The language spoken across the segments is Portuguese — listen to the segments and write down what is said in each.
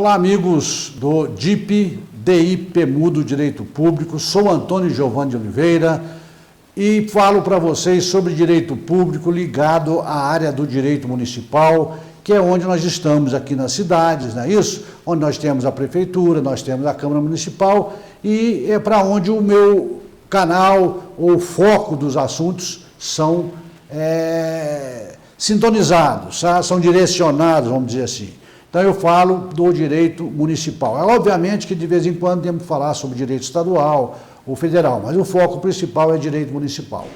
Olá, amigos do DIP Mudo Direito Público, sou Antônio Giovanni de Oliveira e falo para vocês sobre direito público ligado à área do direito municipal, que é onde nós estamos aqui nas cidades, não é isso? Onde nós temos a prefeitura, nós temos a Câmara Municipal e é para onde o meu canal ou foco dos assuntos são sintonizados, são direcionados, vamos dizer assim. Então eu falo do direito municipal. Obviamente que de vez em quando temos que falar sobre direito estadual ou federal, mas o foco principal é direito municipal.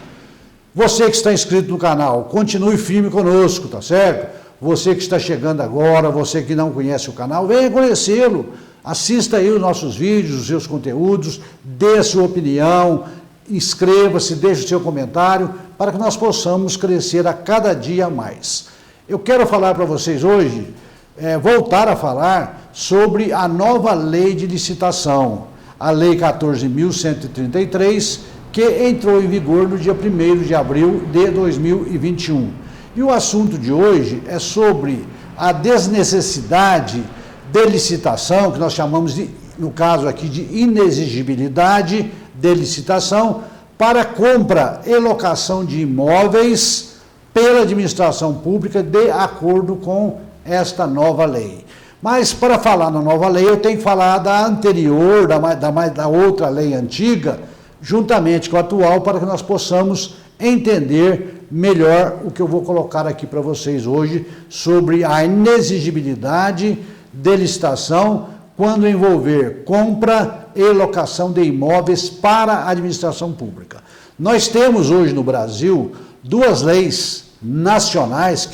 Você que está inscrito no canal, continue firme conosco, tá certo? Você que está chegando agora, você que não conhece o canal, venha conhecê-lo. Assista aí os nossos vídeos, os seus conteúdos, dê a sua opinião, inscreva-se, deixe o seu comentário, para que nós possamos crescer a cada dia mais. Eu quero falar para vocês hoje, voltar a falar sobre a nova lei de licitação, a Lei 14.133, que entrou em vigor no dia 1º de abril de 2021. E o assunto de hoje é sobre a desnecessidade de licitação, que nós chamamos, no caso aqui, de inexigibilidade de licitação, para compra e locação de imóveis pela administração pública de acordo com esta nova lei. Mas para falar na nova lei, eu tenho que falar da anterior, da outra lei antiga, juntamente com a atual, para que nós possamos entender melhor o que eu vou colocar aqui para vocês hoje sobre a inexigibilidade de licitação quando envolver compra e locação de imóveis para a administração pública. Nós temos hoje no Brasil duas leis nacionais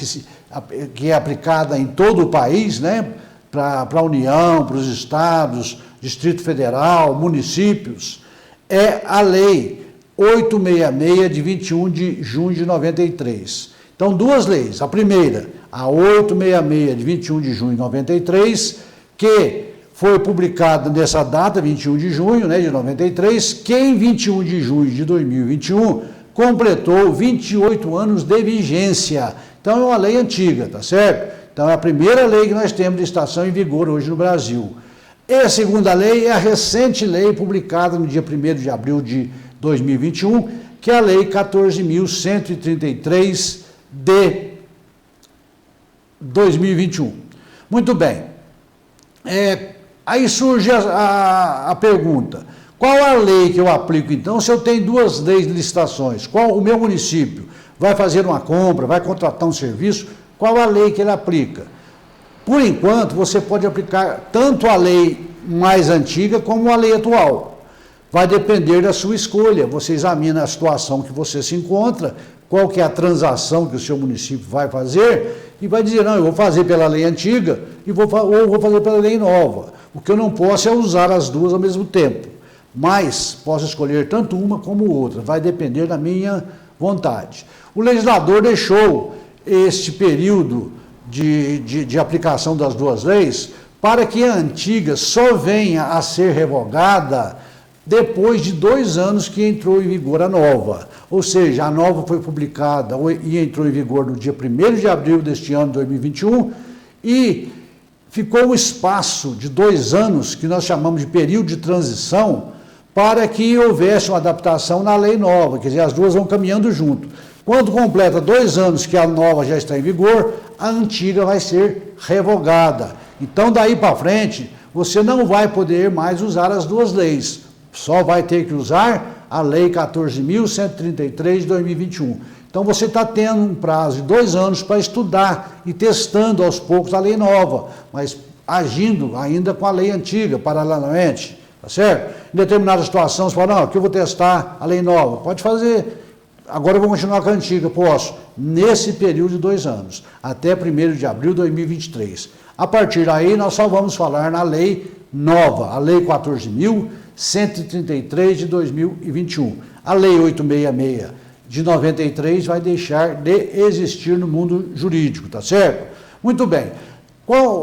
que é aplicada em todo o país, né, para a União, para os estados, Distrito Federal, municípios, é a Lei 866 de 21 de junho de 93. Então, duas leis. A primeira, a 866 de 21 de junho de 93, que foi publicada nessa data, 21 de junho, né, de 93, que em 21 de junho de 2021 completou 28 anos de vigência. Então, é uma lei antiga, tá certo? Então, é a primeira lei que nós temos de licitação em vigor hoje no Brasil. E a segunda lei é a recente lei publicada no dia 1º de abril de 2021, que é a Lei 14.133 de 2021. Muito bem. Aí surge a pergunta, qual a lei que eu aplico então se eu tenho duas leis de licitações? Qual o meu município vai fazer uma compra, vai contratar um serviço, qual a lei que ele aplica? Por enquanto, você pode aplicar tanto a lei mais antiga como a lei atual. Vai depender da sua escolha, você examina a situação que você se encontra, qual que é a transação que o seu município vai fazer, e vai dizer, não, eu vou fazer pela lei antiga ou vou fazer pela lei nova. O que eu não posso é usar as duas ao mesmo tempo, mas posso escolher tanto uma como outra, vai depender da minha vontade. O legislador deixou este período de aplicação das duas leis para que a antiga só venha a ser revogada depois de 2 anos que entrou em vigor a nova. Ou seja, a nova foi publicada e entrou em vigor no dia 1º de abril deste ano, 2021, e ficou um espaço de 2 anos, que nós chamamos de período de transição, para que houvesse uma adaptação na lei nova, quer dizer, as duas vão caminhando junto. Quando completa 2 anos que a nova já está em vigor, a antiga vai ser revogada. Então, daí para frente, você não vai poder mais usar as duas leis, só vai ter que usar a Lei 14.133 de 2021. Então, você está tendo um prazo de 2 anos para estudar e testando aos poucos a lei nova, mas agindo ainda com a lei antiga, paralelamente, tá certo? Em determinada situação, você fala, não, aqui eu vou testar a lei nova. Pode fazer. Agora eu vou continuar com a antiga, posso, nesse período de 2 anos, até 1º de abril de 2023. A partir daí, nós só vamos falar na lei nova, a Lei 14.133 de 2021. A Lei 866 de 93 vai deixar de existir no mundo jurídico, tá certo? Muito bem.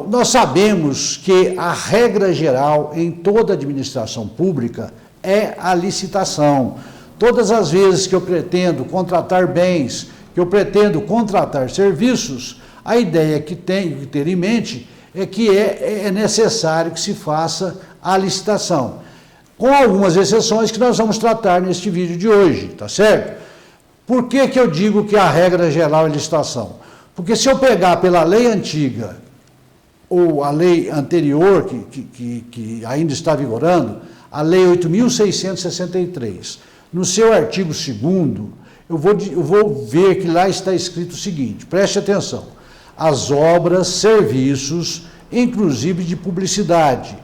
Nós sabemos que a regra geral em toda administração pública é a licitação. Todas as vezes que eu pretendo contratar bens, que eu pretendo contratar serviços, a ideia que tenho que ter em mente é que é necessário que se faça a licitação, com algumas exceções que nós vamos tratar neste vídeo de hoje, tá certo? Por que que eu digo que a regra geral é licitação? Porque se eu pegar pela lei antiga, ou a lei anterior, que ainda está vigorando, a lei 8.663, no seu artigo 2º, eu vou ver que lá está escrito o seguinte, preste atenção, as obras, serviços, inclusive de publicidade,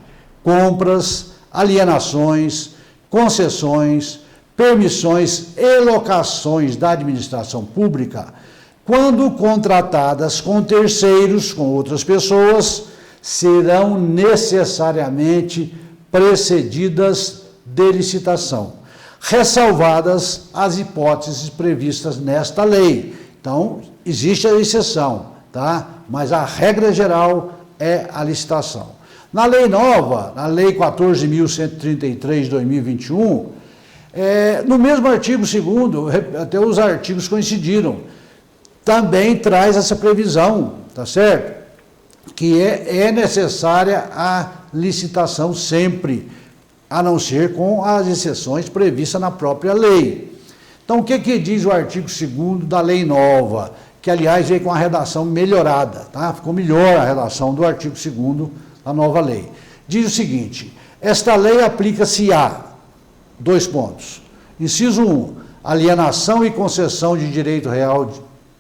compras, alienações, concessões, permissões e locações da administração pública, quando contratadas com terceiros, com outras pessoas, serão necessariamente precedidas de licitação, ressalvadas as hipóteses previstas nesta lei. Então, existe a exceção, tá? Mas a regra geral é a licitação. Na lei nova, na lei 14.133 de 2021, no mesmo artigo 2º, até os artigos coincidiram, também traz essa previsão, tá certo? Que é necessária a licitação sempre, a não ser com as exceções previstas na própria lei. Então, o que diz o artigo 2º da lei nova? Que, aliás, veio com a redação melhorada, tá? Ficou melhor a redação do artigo 2º da nova lei. Diz o seguinte, esta lei aplica-se a, inciso 1, alienação e concessão de direito real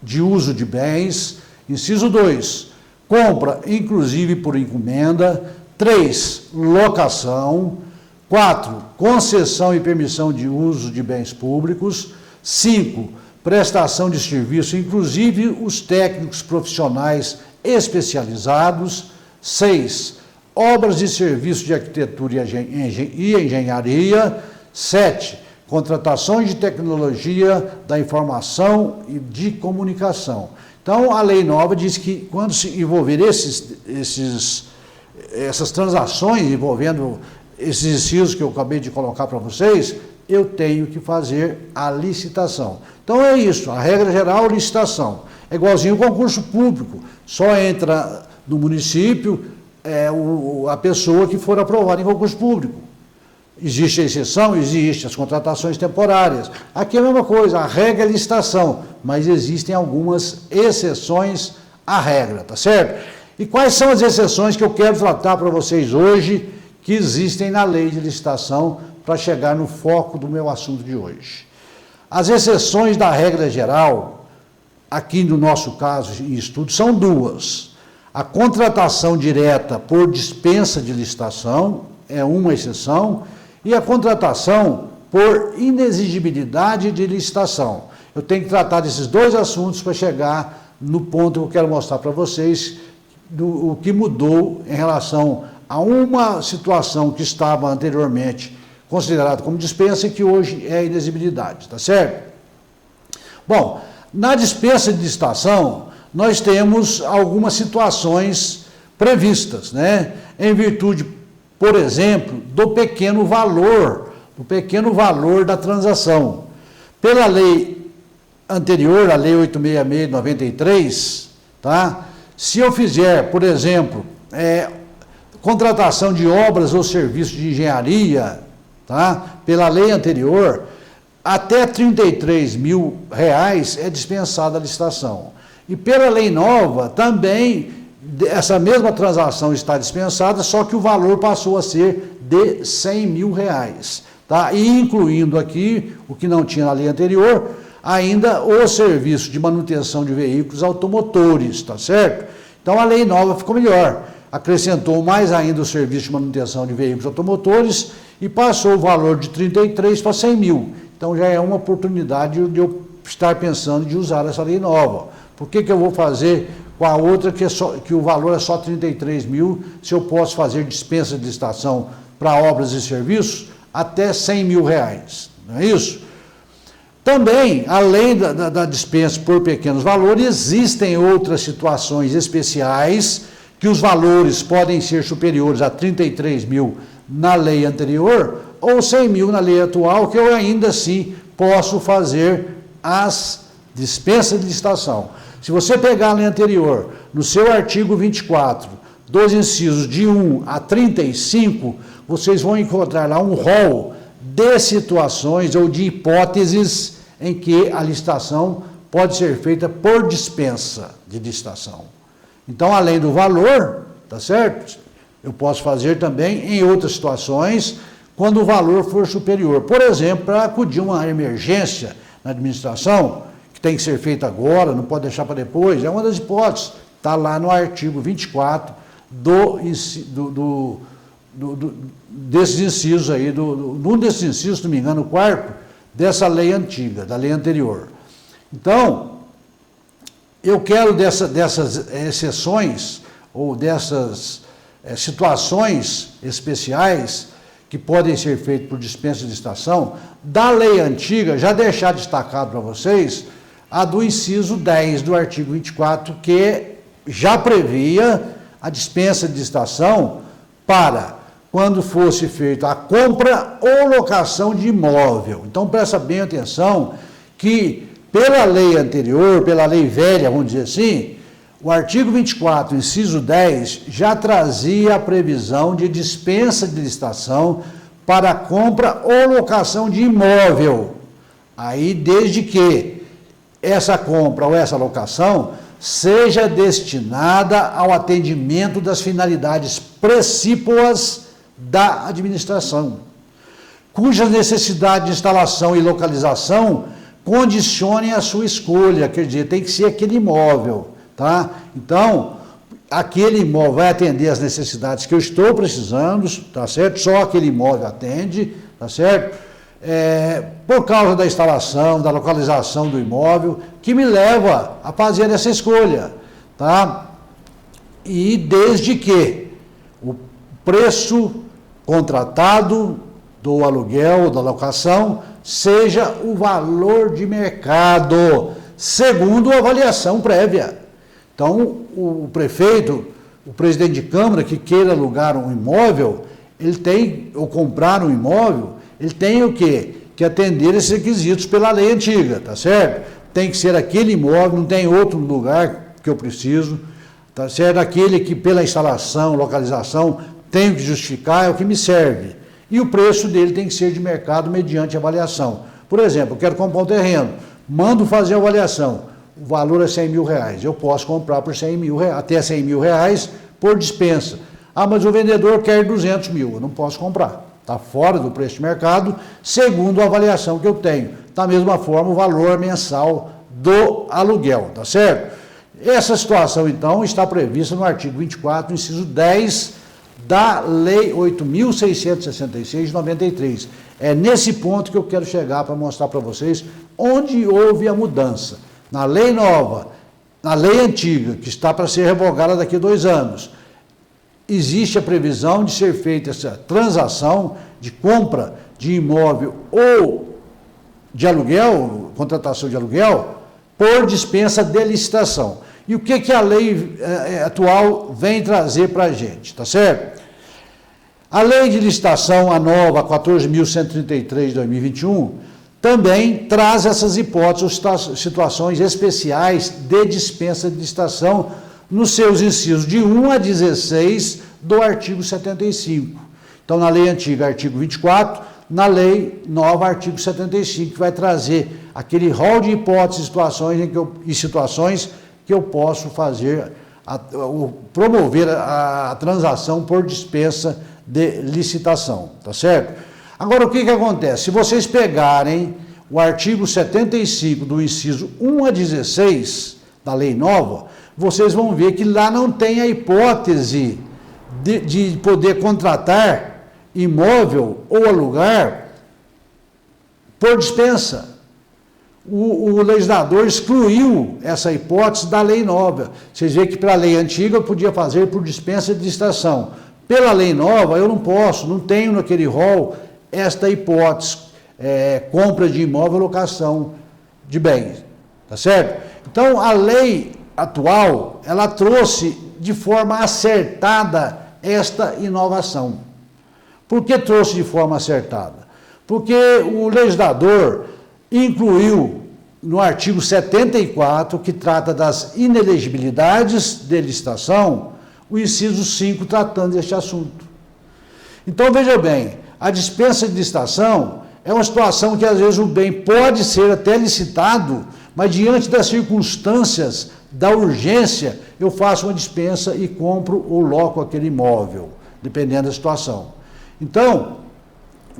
de uso de bens, inciso 2, compra, inclusive por encomenda, 3, locação, 4, concessão e permissão de uso de bens públicos, 5, prestação de serviço, inclusive os técnicos profissionais especializados, 6, obras e serviços de arquitetura e engenharia, 7, contratações de tecnologia da informação e de comunicação. Então, a lei nova diz que quando se envolver essas transações envolvendo esses incisos que eu acabei de colocar para vocês, eu tenho que fazer a licitação. Então é isso, a regra geral, licitação. É igualzinho o concurso público, só entra no município a pessoa que for aprovada em concurso público. Existe a exceção? Existe, as contratações temporárias. Aqui é a mesma coisa, a regra é licitação, mas existem algumas exceções à regra, tá certo? E quais são as exceções que eu quero tratar para vocês hoje, que existem na lei de licitação, para chegar no foco do meu assunto de hoje? As exceções da regra geral, aqui no nosso caso em estudo, são duas. A contratação direta por dispensa de licitação é uma exceção, e a contratação por inexigibilidade de licitação. Eu tenho que tratar desses dois assuntos para chegar no ponto que eu quero mostrar para vocês o que mudou em relação a uma situação que estava anteriormente considerada como dispensa e que hoje é inexigibilidade, tá certo? Bom, na dispensa de licitação, nós temos algumas situações previstas, né? Em virtude, por exemplo, do pequeno valor da transação. Pela lei anterior, a lei 866 de 93, tá? Se eu fizer, por exemplo, contratação de obras ou serviços de engenharia, tá? Pela lei anterior, até R$33.000 é dispensada a licitação. E pela lei nova, também, essa mesma transação está dispensada, só que o valor passou a ser de R$100.000, tá? E incluindo aqui, o que não tinha na lei anterior, ainda o serviço de manutenção de veículos automotores, tá certo? Então a lei nova ficou melhor, acrescentou mais ainda o serviço de manutenção de veículos automotores e passou o valor de 33 para 100 mil. Então já é uma oportunidade de eu estar pensando de usar essa lei nova. Por que eu vou fazer com a outra que o valor é só 33 mil, se eu posso fazer dispensa de licitação para obras e serviços até R$100.000, não é isso? Também, além da dispensa por pequenos valores, existem outras situações especiais que os valores podem ser superiores a 33 mil na lei anterior ou 100 mil na lei atual, que eu ainda assim posso fazer as dispensas de licitação. Se você pegar a lei anterior, no seu artigo 24, dos incisos de 1 a 35, vocês vão encontrar lá um rol de situações ou de hipóteses em que a licitação pode ser feita por dispensa de licitação. Então, além do valor, tá certo? Eu posso fazer também em outras situações, quando o valor for superior. Por exemplo, para acudir uma emergência na administração, que tem que ser feita agora, não pode deixar para depois, é uma das hipóteses. Está lá no artigo 24 desses incisos aí, um desses incisos, se não me engano, o quarto, dessa lei antiga, da lei anterior. Então, eu quero dessas exceções, ou dessas situações especiais, que podem ser feitas por dispensa de licitação, da lei antiga, já deixar destacado para vocês, a do inciso 10 do artigo 24, que já previa a dispensa de licitação para quando fosse feita a compra ou locação de imóvel. Então, presta bem atenção que, pela lei anterior, pela lei velha, vamos dizer assim, o artigo 24, inciso 10, já trazia a previsão de dispensa de licitação para a compra ou locação de imóvel. Aí, desde que essa compra ou essa locação seja destinada ao atendimento das finalidades precípuas da administração, cuja necessidade de instalação e localização condicionem a sua escolha, quer dizer, tem que ser aquele imóvel, tá? Então, aquele imóvel vai atender as necessidades que eu estou precisando, tá certo? Só aquele imóvel atende, tá certo? Por causa da instalação, da localização do imóvel, que me leva a fazer essa escolha, tá? E desde que o preço contratado do aluguel ou da locação seja o valor de mercado, segundo a avaliação prévia. Então, o prefeito, o presidente de Câmara que queira alugar um imóvel, ele tem, ou comprar um imóvel, ele tem o quê? Que atender esses requisitos pela lei antiga, tá certo? Tem que ser aquele imóvel, não tem outro lugar que eu preciso, tá certo? Aquele que pela instalação, localização, tenho que justificar, é o que me serve. E o preço dele tem que ser de mercado mediante avaliação. Por exemplo, eu quero comprar um terreno, mando fazer a avaliação, o valor é 100 mil reais, eu posso comprar por 100 mil reais, até 100 mil reais por dispensa. Ah, mas o vendedor quer 200 mil, eu não posso comprar. Está fora do preço de mercado, segundo a avaliação que eu tenho. Da mesma forma, o valor mensal do aluguel, tá certo? Essa situação, então, está prevista no artigo 24, inciso 10 da Lei 8.666 de 93. É nesse ponto que eu quero chegar para mostrar para vocês onde houve a mudança. Na lei nova, na lei antiga, que está para ser revogada daqui a 2 anos, existe a previsão de ser feita essa transação de compra de imóvel ou de aluguel, contratação de aluguel, por dispensa de licitação. E o que a lei atual vem trazer para a gente, tá certo? A lei de licitação, a nova 14.133 de 2021, também traz essas hipóteses, situações especiais de dispensa de licitação, nos seus incisos de 1 a 16 do artigo 75. Então, na lei antiga, artigo 24, na lei nova, artigo 75, que vai trazer aquele rol de hipóteses e situações que eu posso fazer, promover a transação por dispensa de licitação, tá certo? Agora, o que acontece? Se vocês pegarem o artigo 75 do inciso 1 a 16 da lei nova, vocês vão ver que lá não tem a hipótese de poder contratar imóvel ou alugar por dispensa. O legislador excluiu essa hipótese da lei nova. Vocês veem que para a lei antiga eu podia fazer por dispensa de licitação. Pela lei nova eu não posso, não tenho naquele rol esta hipótese, compra de imóvel, locação de bens, tá certo? Então a lei atual, ela trouxe de forma acertada esta inovação. Por que trouxe de forma acertada? Porque o legislador incluiu no artigo 74, que trata das inelegibilidades de licitação, o inciso 5 tratando deste assunto. Então, veja bem, a dispensa de licitação é uma situação que, às vezes, o bem pode ser até licitado, mas, diante das circunstâncias da urgência, eu faço uma dispensa e compro ou loco aquele imóvel, dependendo da situação. Então,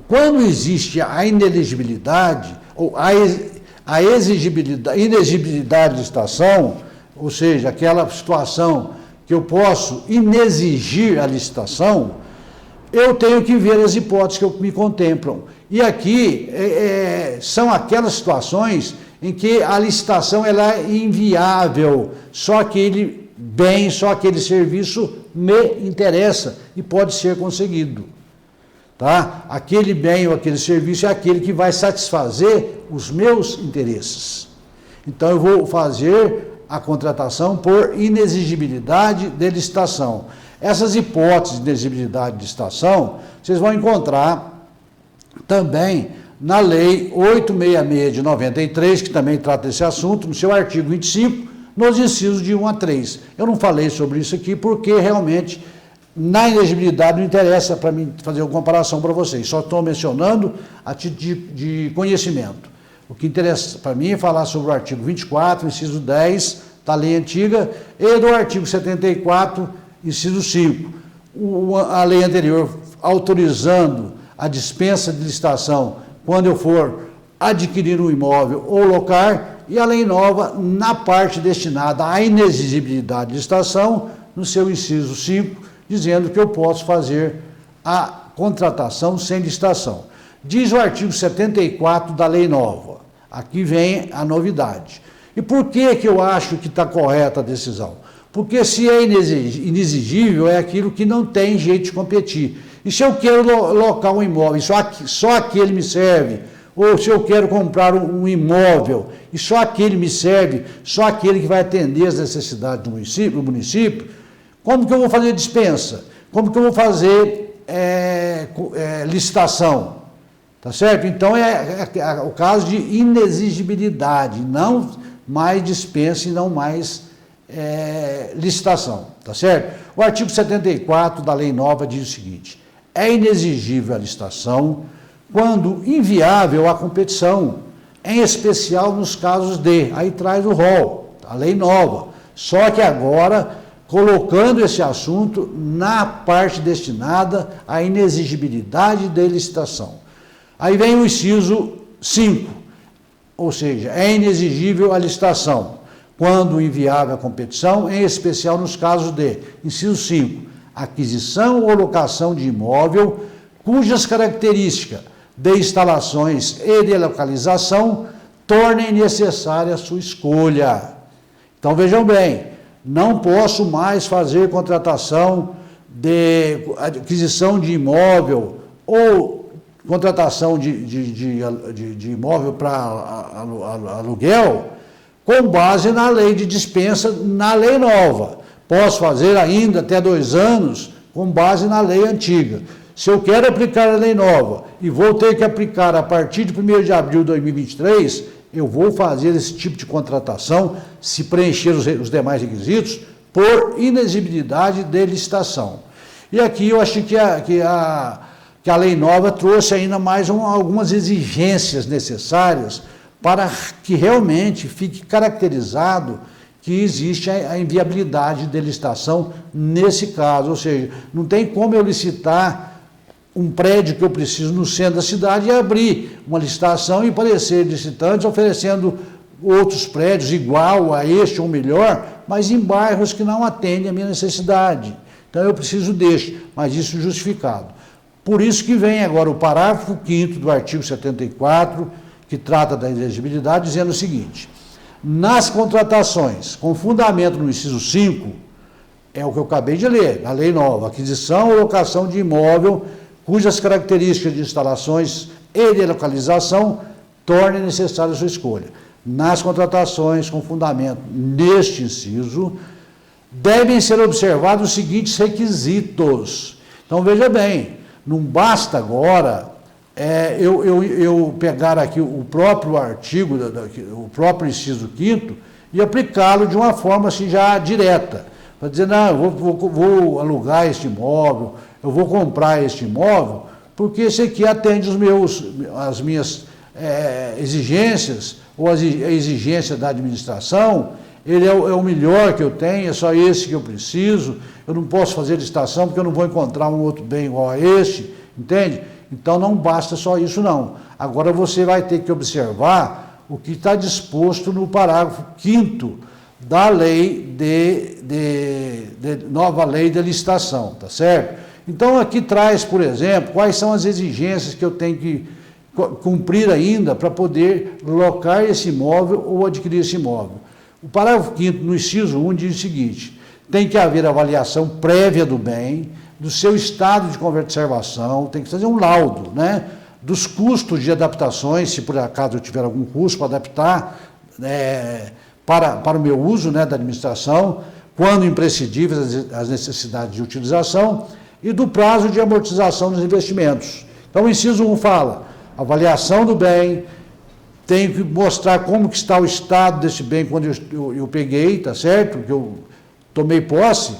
quando existe a inelegibilidade, ou a inexigibilidade de licitação, ou seja, aquela situação que eu posso inexigir a licitação, eu tenho que ver as hipóteses que me contemplam. E aqui são aquelas situações em que a licitação ela é inviável, só aquele bem, só aquele serviço me interessa e pode ser conseguido. Tá? Aquele bem ou aquele serviço é aquele que vai satisfazer os meus interesses. Então, eu vou fazer a contratação por inexigibilidade de licitação. Essas hipóteses de inexigibilidade de licitação, vocês vão encontrar também na Lei 866 de 93, que também trata desse assunto, no seu artigo 25, nos incisos de 1 a 3. Eu não falei sobre isso aqui porque realmente na inexigibilidade não interessa para mim fazer uma comparação para vocês, só estou mencionando a título de conhecimento. O que interessa para mim é falar sobre o artigo 24, inciso 10 da lei antiga e do artigo 74, inciso 5. A lei anterior autorizando a dispensa de licitação quando eu for adquirir um imóvel ou locar, e a lei nova na parte destinada à inexigibilidade de licitação, no seu inciso 5, dizendo que eu posso fazer a contratação sem licitação. Diz o artigo 74 da lei nova. Aqui vem a novidade. E por que eu acho que está correta a decisão? Porque se é inexigível, é aquilo que não tem jeito de competir. E se eu quero locar um imóvel, só aquele me serve, ou se eu quero comprar um imóvel, e só aquele me serve, só aquele que vai atender as necessidades do município, como que eu vou fazer dispensa? Como que eu vou fazer licitação? Tá certo? Então, é o caso de inexigibilidade, não mais dispensa e não mais licitação, tá certo? O artigo 74 da lei nova diz o seguinte: é inexigível a licitação quando inviável a competição, em especial nos casos de, aí traz o rol, a lei nova, só que agora colocando esse assunto na parte destinada à inexigibilidade de licitação. Aí vem o inciso 5, ou seja, é inexigível a licitação quando inviável a competição, em especial nos casos de, inciso 5, aquisição ou locação de imóvel cujas características de instalações e de localização tornem necessária a sua escolha. Então, vejam bem, não posso mais fazer contratação de aquisição de imóvel ou contratação de imóvel para aluguel com base na lei de dispensa, na lei nova. Posso fazer ainda até 2 anos com base na lei antiga. Se eu quero aplicar a lei nova e vou ter que aplicar a partir de 1º de abril de 2023, eu vou fazer esse tipo de contratação, se preencher os demais requisitos, por inexigibilidade de licitação. E aqui eu acho que a lei nova trouxe ainda mais algumas exigências necessárias para que realmente fique caracterizado que existe a inviabilidade de licitação nesse caso. Ou seja, não tem como eu licitar um prédio que eu preciso no centro da cidade e abrir uma licitação e parecer licitantes oferecendo outros prédios igual a este ou melhor, mas em bairros que não atendem a minha necessidade. Então eu preciso deste, mas isso justificado. Por isso que vem agora o parágrafo 5º do artigo 74, que trata da inexigibilidade, dizendo o seguinte: nas contratações com fundamento no inciso 5, é o que eu acabei de ler, na lei nova, aquisição ou locação de imóvel cujas características de instalações e de localização tornem necessária a sua escolha. Nas contratações com fundamento neste inciso, devem ser observados os seguintes requisitos. Então, veja bem, não basta agora eu pegar aqui o próprio artigo, o próprio inciso 5º, e aplicá-lo de uma forma assim já direta. para dizer, não, eu vou alugar este imóvel, eu vou comprar este imóvel, porque esse aqui atende as minhas exigências, ou a exigência da administração, ele é o melhor que eu tenho, é só esse que eu preciso, eu não posso fazer licitação porque eu não vou encontrar um outro bem igual a este, entende? Então não basta só isso não. Agora você vai ter que observar o que está disposto no parágrafo 5º da lei nova lei de licitação, tá certo? Então aqui traz, por exemplo, quais são as exigências que eu tenho que cumprir ainda para poder locar esse imóvel ou adquirir esse imóvel. O parágrafo 5º, no inciso 1, diz o seguinte: tem que haver avaliação prévia do bem, do seu estado de conservação, tem que fazer um laudo, né? Dos custos de adaptações, se por acaso eu tiver algum custo para adaptar para o meu uso, né, da administração, quando imprescindíveis as necessidades de utilização, e do prazo de amortização dos investimentos. Então o inciso 1 fala: avaliação do bem, tenho que mostrar como que está o estado desse bem quando eu peguei, tá certo? Que eu tomei posse,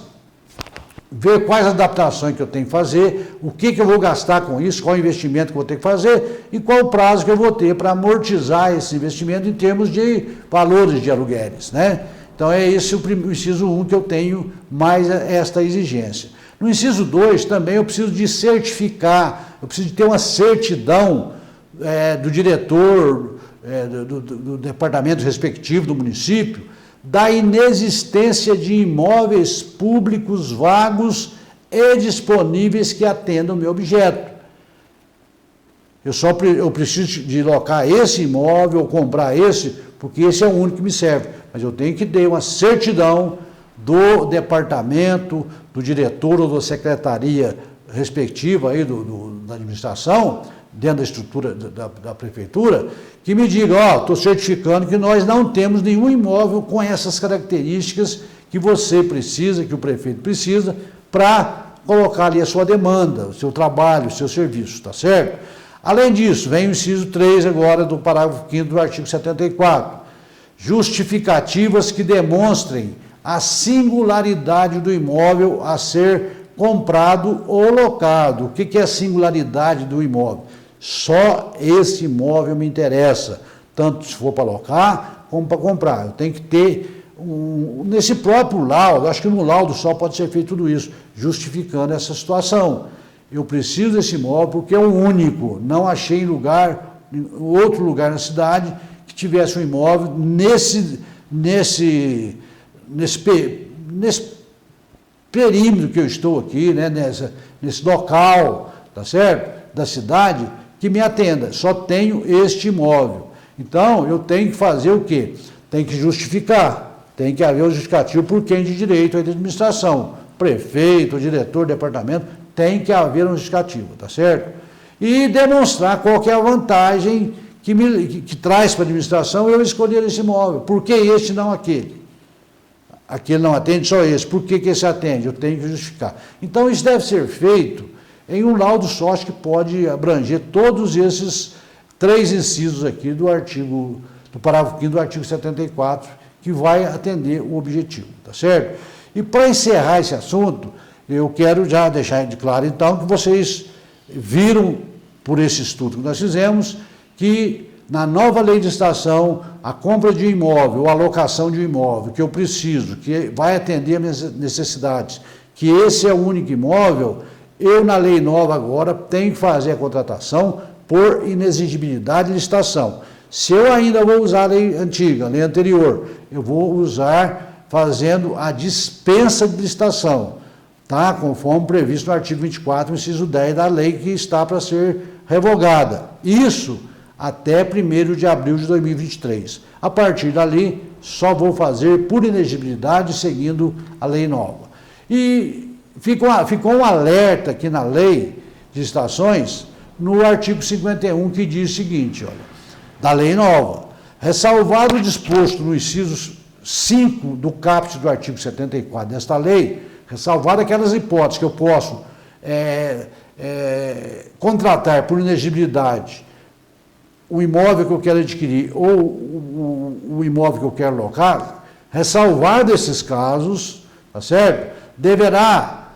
ver quais adaptações que eu tenho que fazer, o que eu vou gastar com isso, qual investimento que eu vou ter que fazer e qual o prazo que eu vou ter para amortizar esse investimento em termos de valores de aluguéis, né? Então é esse o inciso 1 que eu tenho mais esta exigência. No inciso 2 também eu preciso de certificar, eu preciso de ter uma certidão do diretor do departamento respectivo do município, da inexistência de imóveis públicos vagos e disponíveis que atendam o meu objeto. Eu preciso de locar esse imóvel, ou comprar esse, porque esse é o único que me serve. Mas eu tenho que ter uma certidão do departamento, do diretor ou da secretaria respectiva aí da administração, dentro da estrutura da prefeitura, que me diga, ó, estou certificando que nós não temos nenhum imóvel com essas características que você precisa, que o prefeito precisa, para colocar ali a sua demanda, o seu trabalho, o seu serviço, tá certo? Além disso, vem o inciso 3 agora do parágrafo 5º do artigo 74. Justificativas que demonstrem a singularidade do imóvel a ser comprado ou locado. O que é a singularidade do imóvel? Só esse imóvel me interessa, tanto se for para alocar como para comprar. Eu tenho que ter, nesse próprio laudo, acho que no laudo só pode ser feito tudo isso, justificando essa situação. Eu preciso desse imóvel porque é o único, não achei outro lugar na cidade que tivesse um imóvel nesse perímetro que eu estou aqui, né, nesse local, tá certo? Da cidade, que me atenda, só tenho este imóvel. Então, eu tenho que fazer o quê? Tem que justificar, tem que haver o justificativo por quem de direito aí da administração, prefeito, diretor, departamento, tem que haver um justificativo, tá certo? E demonstrar qual que é a vantagem que traz para a administração eu escolher esse imóvel, por que este não aquele? Aquele não atende, só esse, por que esse atende? Eu tenho que justificar. Então, isso deve ser feito em um laudo só, acho que pode abranger todos esses 3 incisos aqui do parágrafo 5º do artigo 74, que vai atender o objetivo, tá certo? E para encerrar esse assunto, eu quero já deixar de claro, então, que vocês viram, por esse estudo que nós fizemos, que na nova lei de licitação, a compra de um imóvel, ou a locação de um imóvel, que eu preciso, que vai atender às minhas necessidades, que esse é o único imóvel, eu, na lei nova agora, tenho que fazer a contratação por inexigibilidade de licitação. Se eu ainda vou usar a lei antiga, a lei anterior, eu vou usar fazendo a dispensa de licitação, tá? Conforme previsto no artigo 24, inciso 10 da lei que está para ser revogada. Isso até 1º de abril de 2023. A partir dali, só vou fazer por inexigibilidade seguindo a lei nova. E ficou um alerta aqui na lei de licitações, no artigo 51, que diz o seguinte, olha, da lei nova, ressalvado o disposto no inciso 5 do caput do artigo 74 desta lei, ressalvado aquelas hipóteses que eu posso contratar por inexigibilidade o imóvel que eu quero adquirir ou o imóvel que eu quero locar, ressalvado esses casos, tá certo? Deverá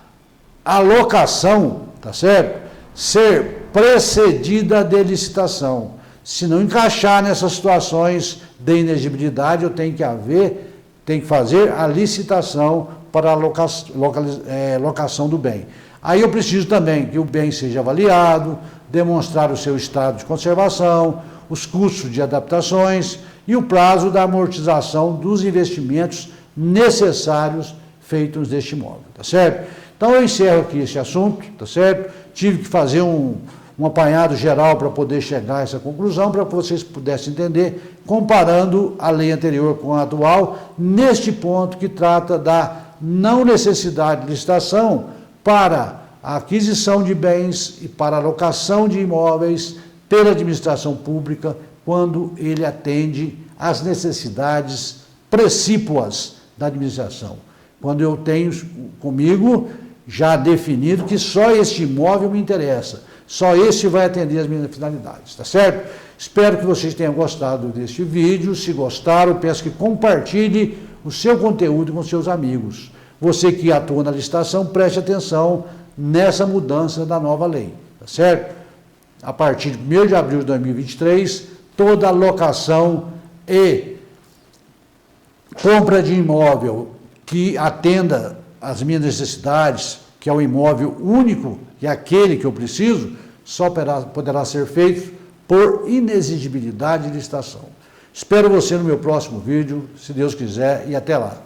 a locação, tá certo? Ser precedida de licitação. Se não encaixar nessas situações de inexigibilidade, eu tenho que fazer a licitação para a locação do bem. Aí eu preciso também que o bem seja avaliado, demonstrar o seu estado de conservação, os custos de adaptações e o prazo da amortização dos investimentos necessários feitos neste imóvel, tá certo? Então eu encerro aqui esse assunto, tá certo? Tive que fazer um apanhado geral para poder chegar a essa conclusão, para que vocês pudessem entender, comparando a lei anterior com a atual, neste ponto que trata da não necessidade de licitação para a aquisição de bens e para a locação de imóveis pela administração pública, quando ele atende às necessidades precípuas da administração. Quando eu tenho comigo já definido que só este imóvel me interessa, só esse vai atender as minhas finalidades, tá certo? Espero que vocês tenham gostado deste vídeo. Se gostaram, peço que compartilhe o seu conteúdo com seus amigos. Você que atua na licitação, preste atenção nessa mudança da nova lei, tá certo? A partir de 1º de abril de 2023, toda locação e compra de imóvel que atenda às minhas necessidades, que é o imóvel único, que é aquele que eu preciso, só poderá ser feito por inexigibilidade de licitação. Espero você no meu próximo vídeo, se Deus quiser, e até lá.